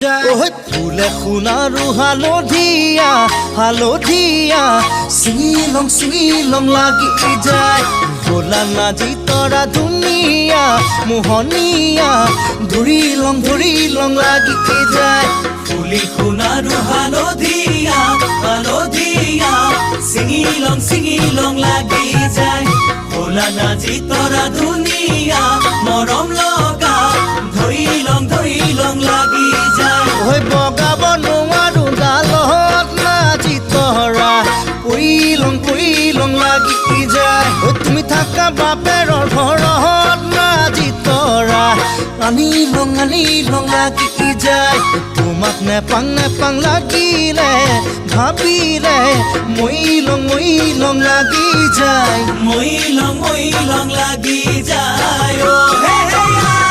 ফুলে সোণাৰু হালধীয়া হালধীয়া চিঙিলং চিঙিলং লাগি যায় ভোলা নাজি তৰা ধুনীয়া মোহনীয়া ধৰিলং লাগি যায় ফুলি সোণাৰু হালধীয়া হালধীয়া চিঙিলং লাগি যায় ভোলা নাজি তৰা ধুনীয়া মৰম লগা ধৰিলং লাগি যায় বগাব নোৱাৰো ডালত নাজি তৰা পৰিলং লাগি যায় তুমি থাকা বাপেৰৰ ঘৰত নাজি তৰা আনিলং লাগি যায় তোমাক নেপাং লাগিলে ভাবিলে মইলং লাগি যায় মইলং লাগি যায় হে হে